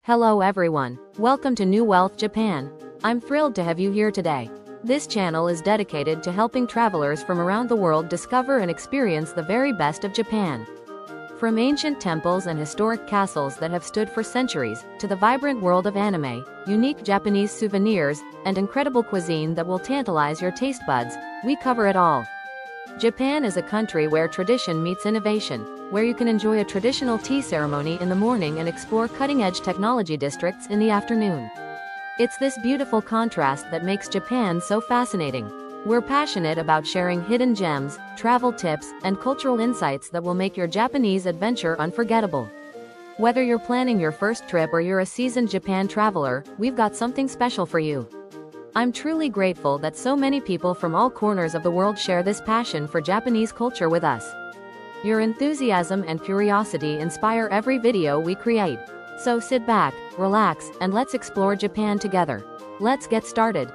Hello everyone, welcome to New Wealth Japan. I'm thrilled to have you here today. This channel is dedicated to helping travelers from around the world discover and experience the very best of Japan. From ancient temples and historic castles that have stood for centuries, to the vibrant world of anime, unique Japanese souvenirs, and incredible cuisine that will tantalize your taste buds, we cover it all. Japan is a country where tradition meets innovation, where you can enjoy a traditional tea ceremony in the morning and explore cutting-edge technology districts in the afternoon. It's this beautiful contrast that makes Japan so fascinating. We're passionate about sharing hidden gems, travel tips, and cultural insights that will make your Japanese adventure unforgettable. Whether you're planning your first trip or you're a seasoned Japan traveler, we've got something special for you. I'm truly grateful that so many people from all corners of the world share this passion for Japanese culture with us. Your enthusiasm and curiosity inspire every video we create. So sit back, relax, and let's explore Japan together. Let's get started.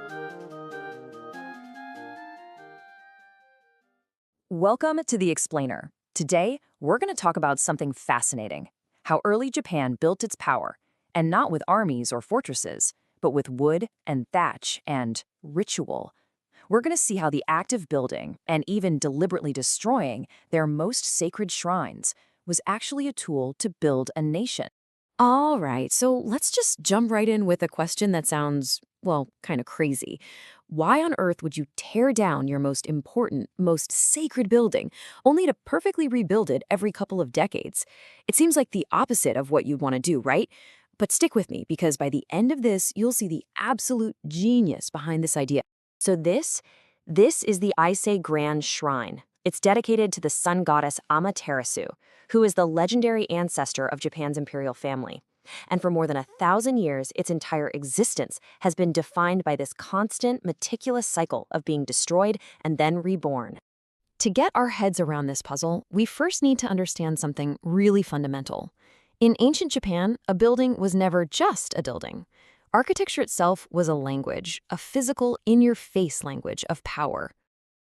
Welcome to The Explainer. Today, we're going to talk about something fascinating: how early Japan built its power, and not with armies or fortresses, but with wood and thatch and ritual. We're going to see how the act of building, and even deliberately destroying, their most sacred shrines was actually a tool to build a nation. All right, so let's just jump right in with a question that sounds, well, kind of crazy. Why on earth would you tear down your most important, most sacred building, only to perfectly rebuild it every couple of decades? It seems like the opposite of what you'd want to do, right? But stick with me, because by the end of this, you'll see the absolute genius behind this idea. So this is the Ise Grand Shrine. It's dedicated to the sun goddess Amaterasu, who is the legendary ancestor of Japan's imperial family. And for more than 1,000 years, its entire existence has been defined by this constant, meticulous cycle of being destroyed and then reborn. To get our heads around this puzzle, we first need to understand something really fundamental. In ancient Japan, a building was never just a building. Architecture itself was a language, a physical, in-your-face language of power.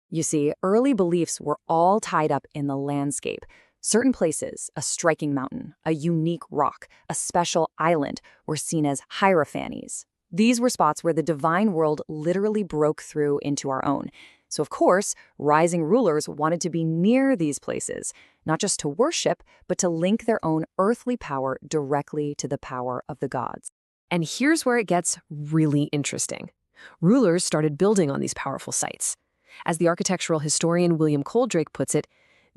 You see, early beliefs were all tied up in the landscape. Certain places, a striking mountain, a unique rock, a special island, were seen as hierophanies. These were spots where the divine world literally broke through into our own. So of course, rising rulers wanted to be near these places, not just to worship, but to link their own earthly power directly to the power of the gods. And here's where it gets really interesting. Rulers started building on these powerful sites. As the architectural historian William Coldrake puts it,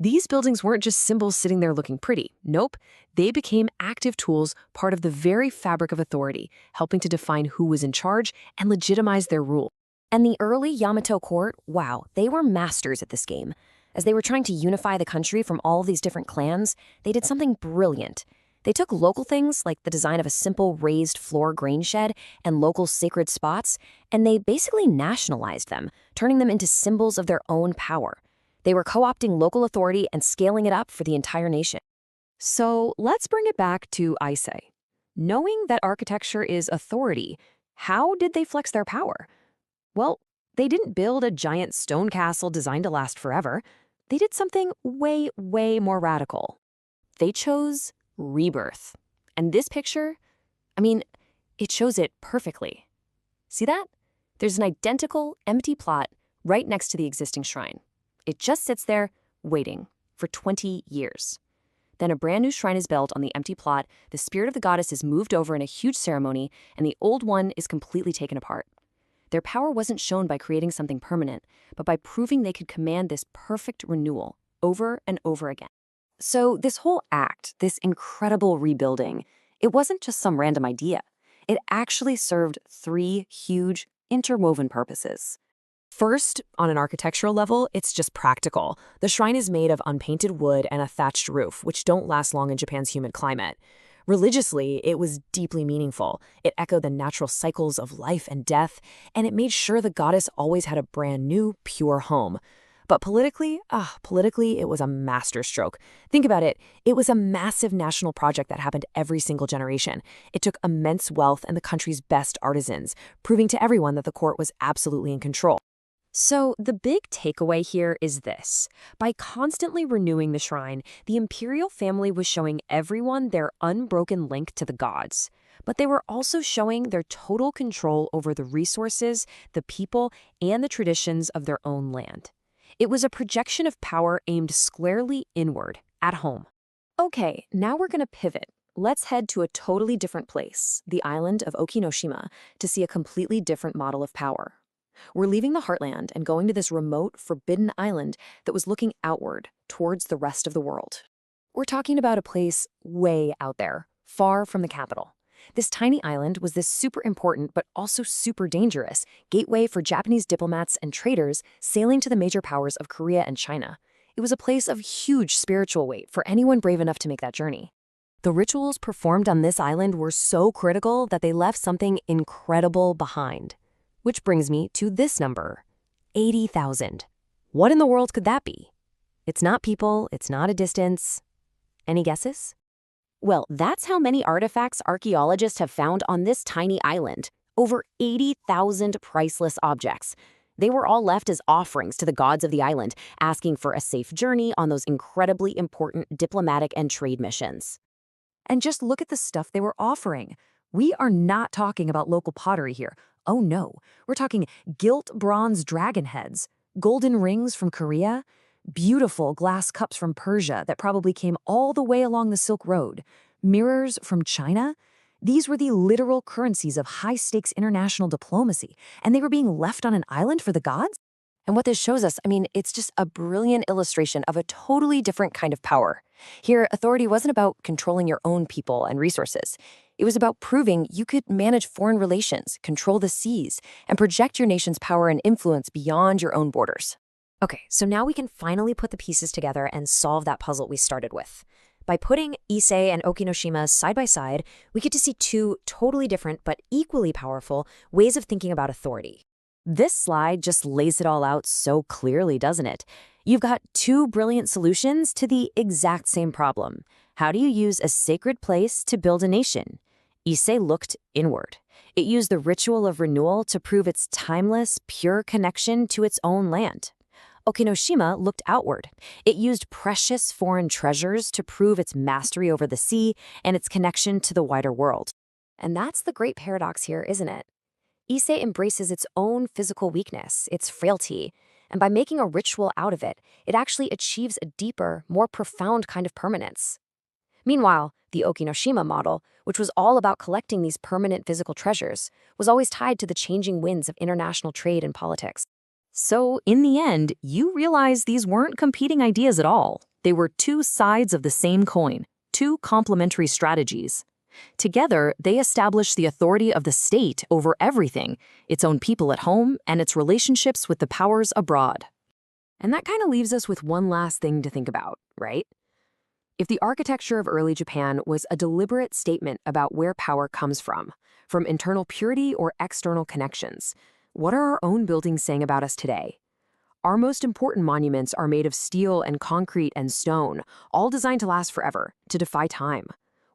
these buildings weren't just symbols sitting there looking pretty. Nope, they became active tools, part of the very fabric of authority, helping to define who was in charge and legitimize their rule. And the early Yamato court, wow, they were masters at this game. As they were trying to unify the country from all of these different clans, they did something brilliant. They took local things like the design of a simple raised floor grain shed and local sacred spots, and they basically nationalized them, turning them into symbols of their own power. They were co-opting local authority and scaling it up for the entire nation. So let's bring it back to Ise. Knowing that architecture is authority, how did they flex their power? Well, they didn't build a giant stone castle designed to last forever. They did something way, way more radical. They chose rebirth. And this picture, it shows it perfectly. See that? There's an identical empty plot right next to the existing shrine. It just sits there, waiting for 20 years. Then a brand new shrine is built on the empty plot, the spirit of the goddess is moved over in a huge ceremony, and the old one is completely taken apart. Their power wasn't shown by creating something permanent, but by proving they could command this perfect renewal over and over again. So this whole act, this incredible rebuilding, it wasn't just some random idea. It actually served 3 huge, interwoven purposes. First, on an architectural level, it's just practical. The shrine is made of unpainted wood and a thatched roof, which don't last long in Japan's humid climate. Religiously, it was deeply meaningful. It echoed the natural cycles of life and death, and it made sure the goddess always had a brand new, pure home. But politically, it was a masterstroke. Think about it. It was a massive national project that happened every single generation. It took immense wealth and the country's best artisans, proving to everyone that the court was absolutely in control. So the big takeaway here is this. By constantly renewing the shrine, the imperial family was showing everyone their unbroken link to the gods. but they were also showing their total control over the resources, the people, and the traditions of their own land. It was a projection of power aimed squarely inward, at home. Okay, now we're going to pivot. Let's head to a totally different place, the island of Okinoshima, to see a completely different model of power. We're leaving the heartland and going to this remote, forbidden island that was looking outward, towards the rest of the world. We're talking about a place way out there, far from the capital. This tiny island was this super important but also super dangerous gateway for Japanese diplomats and traders sailing to the major powers of Korea and China. It was a place of huge spiritual weight for anyone brave enough to make that journey. The rituals performed on this island were so critical that they left something incredible behind. Which brings me to this number, 80,000. What in the world could that be? It's not people, it's not a distance. Any guesses? Well, that's how many artifacts archaeologists have found on this tiny island. Over 80,000 priceless objects. They were all left as offerings to the gods of the island, asking for a safe journey on those incredibly important diplomatic and trade missions. And just look at the stuff they were offering. We are not talking about local pottery here. Oh no, we're talking gilt bronze dragon heads, golden rings from Korea, beautiful glass cups from Persia that probably came all the way along the Silk Road, mirrors from China. These were the literal currencies of high-stakes international diplomacy, and they were being left on an island for the gods? And what this shows us, it's just a brilliant illustration of a totally different kind of power. Here, authority wasn't about controlling your own people and resources. It was about proving you could manage foreign relations, control the seas, and project your nation's power and influence beyond your own borders. Okay, so now we can finally put the pieces together and solve that puzzle we started with. By putting Ise and Okinoshima side by side, we get to see two totally different but equally powerful ways of thinking about authority. This slide just lays it all out so clearly, doesn't it? You've got two brilliant solutions to the exact same problem. How do you use a sacred place to build a nation? Ise looked inward. It used the ritual of renewal to prove its timeless, pure connection to its own land. Okinoshima looked outward. It used precious foreign treasures to prove its mastery over the sea and its connection to the wider world. And that's the great paradox here, isn't it? Ise embraces its own physical weakness, its frailty, and by making a ritual out of it, it actually achieves a deeper, more profound kind of permanence. Meanwhile, the Okinoshima model, which was all about collecting these permanent physical treasures, was always tied to the changing winds of international trade and politics. So, in the end, you realize these weren't competing ideas at all. They were two sides of the same coin, two complementary strategies. Together, they established the authority of the state over everything, its own people at home, and its relationships with the powers abroad. And that kind of leaves us with one last thing to think about, right? If the architecture of early Japan was a deliberate statement about where power comes from internal purity or external connections, what are our own buildings saying about us today? Our most important monuments are made of steel and concrete and stone, all designed to last forever, to defy time.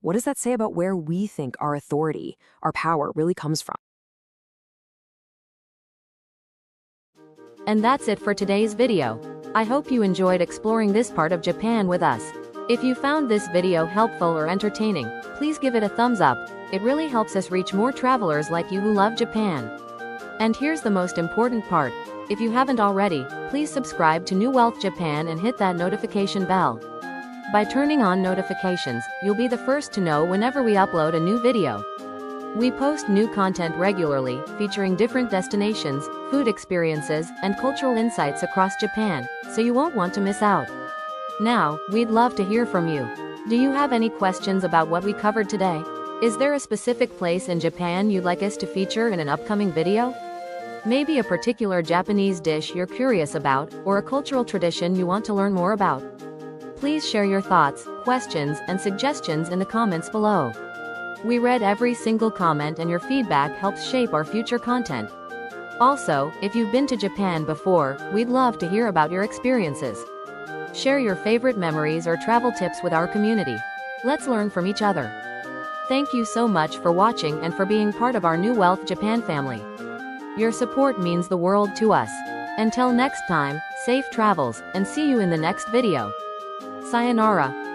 What does that say about where we think our authority, our power, really comes from? And that's it for today's video. I hope you enjoyed exploring this part of Japan with us. If you found this video helpful or entertaining, please give it a thumbs up. It really helps us reach more travelers like you who love Japan. And here's the most important part. If you haven't already, please subscribe to New Wealth Japan and hit that notification bell. By turning on notifications, you'll be the first to know whenever we upload a new video. We post new content regularly, featuring different destinations, food experiences, and cultural insights across Japan, so you won't want to miss out. Now, we'd love to hear from you. Do you have any questions about what we covered today? Is there a specific place in Japan you'd like us to feature in an upcoming video? Maybe a particular Japanese dish you're curious about, or a cultural tradition you want to learn more about. Please share your thoughts, questions, and suggestions in the comments below. We read every single comment, and your feedback helps shape our future content. Also, if you've been to Japan before, we'd love to hear about your experiences. Share your favorite memories or travel tips with our community. Let's learn from each other. Thank you so much for watching and for being part of our New Wealth Japan family. Your support means the world to us. Until next time, safe travels, and see you in the next video. Sayonara.